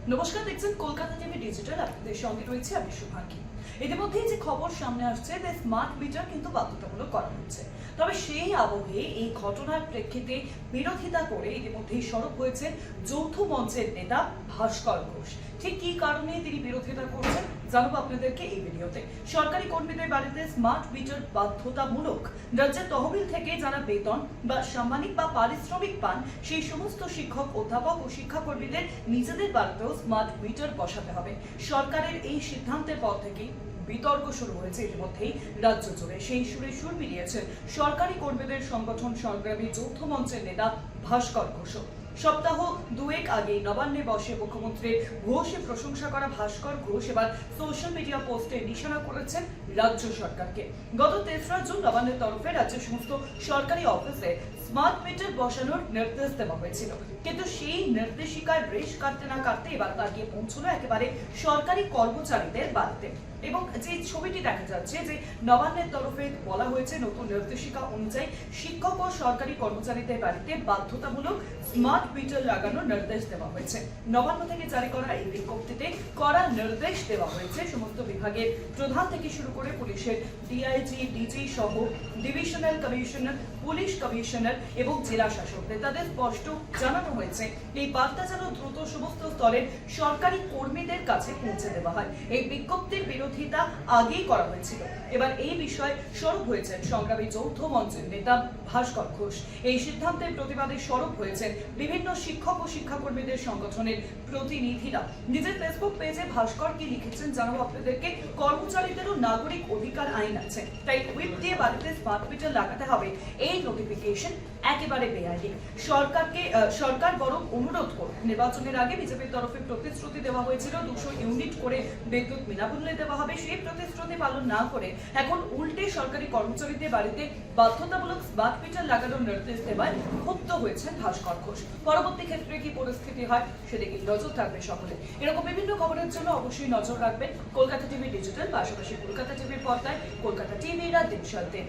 নমস্কার, দেখছেন Kolkata TV digital. আপনাদের সঙ্গে রয়েছে আমি শুভাঙ্গী। ইতিমধ্যেই যে খবর সামনে আসছে যে স্মার্ট মিটার কিন্তু বাধ্যতামূলক করা হচ্ছে, তবে সেই আবহে এই ঘটনার প্রেক্ষিতে বিরোধিতা করে ইতিমধ্যেই সরব হয়েছে যৌথ মঞ্চের নেতা ভাস্কর ঘোষ। ঠিক কি কারণে তিনি বিরোধিতা করছেন জানাবো আপনাদেরকে এই ভিডিওতে। সরকারি কর্মীদের বাড়িতে স্মার্ট মিটার বাধ্যতামূলক। রাজ্যের তহবিল থেকে যারা বেতন বা সাম্মানিক বা পারিশ্রমিক পান সেই সমস্ত শিক্ষক, অধ্যাপক ও শিক্ষাকর্মীদের নিজেদের বাড়িতেও স্মার্ট মিটার বসাতে হবে। সরকারের এই সিদ্ধান্তের পর থেকেই বিতর্ক শুরু হয়েছে ইতিমধ্যেই রাজ্য জুড়ে। সেই সুরে সুর মিলিয়েছেন সরকারি কর্মীদের সংগঠন সংগ্রামী যৌথ মঞ্চের নেতা ভাস্কর ঘোষ। সপ্তাহ দুয়েক আগে নবান্নে বসে মুখ্যমন্ত্রীর ভূয়সী প্রশংসা করা ভাস্কর ঘোষ এবার সোশ্যাল মিডিয়া পোস্টে নিশানা করেছেন রাজ্য সরকারকে। গত 3রা জুন নবান্নের তরফে রাজ্যের সমস্ত সরকারি অফিসে স্মার্ট মিটার বসানোর নির্দেশ দেওয়া হয়েছিল, কিন্তু সেই নির্দেশিকার রেশ কাটতে না কাটতে এবার তা গিয়ে পৌঁছলো একেবারে সরকারি কর্মচারীদের বাড়িতে। এবং যে ছবিটি দেখা যাচ্ছে যে নবান্নের তরফে বলা হয়েছে নতুন নির্দেশিকা অনুযায়ী শিক্ষক ও সরকারি কর্মচারীদের বাড়িতে বাধ্যতামূলক স্মার্ট মিটার লাগানোর নির্দেশ দেওয়া হয়েছে। নবান্ন থেকে জারি করা এই বিজ্ঞপ্তিতে কড়া নির্দেশ দেওয়া হয়েছে সমস্ত বিভাগের প্রধান থেকে শুরু করে পুলিশের ডিআইজি, ডিজি সহ ডিভিশনাল কমিশনার, পুলিশ কমিশনার এবং জেলা শাসকদের। তাদের স্পষ্ট জানানো হয়েছে এই বার্তা যেন দ্রুত সমস্ত স্তরের সরকারি কর্মীদের কাছে পৌঁছে দেওয়া হয়। এই বিজ্ঞপ্তির বিরোধিতা আগেই করা হয়েছিল, এবার এই বিষয়ে সরব হয়েছেন সংগ্রামী যৌথ মঞ্চের নেতা ভাস্কর ঘোষ। এই সিদ্ধান্তের প্রতিবাদে সরব হয়েছেন বিভিন্ন শিক্ষক ও শিক্ষাকর্মীদের সংগঠনের প্রতিনিধিরা। নিজের ফেসবুক পেজে ভাস্কর কি লিখেছেন জানাবো আপনাদেরকে। কর্মচারীদেরও নাগরিক অধিকার আইন আছে, তাই হুইপ দিয়ে বাড়িতে স্মার্ট মিটার লাগাতে হবে এই নোটিফিকেশন একেবারে বেআইনি। সরকার বরং অনুরোধ করুন। নির্বাচনের আগে বিজেপির তরফে প্রতিশ্রুতি দেওয়া হয়েছিল 200 ইউনিট করে বিদ্যুৎ বিনামূল্যে দেওয়া হবে। সেই প্রতিশ্রুতি পালন না করে এখন উল্টে সরকারি কর্মচারীদের বাড়িতে বাধ্যতামূলক স্মার্ট মিটার লাগানোর নির্দেশ দেওয়ায় ক্ষুব্ধ হয়েছেন ভাস্কর ঘোষ। পরবর্তী ক্ষেত্রে কি পরিস্থিতি হয় সেদিকে নজর থাকবে সকলে। এরকম বিভিন্ন খবরের জন্য অবশ্যই নজর রাখবেন কলকাতা টিভি ডিজিটাল, পাশাপাশি কলকাতা টিভির পর্দায় কলকাতা টিভি রাত 3:30।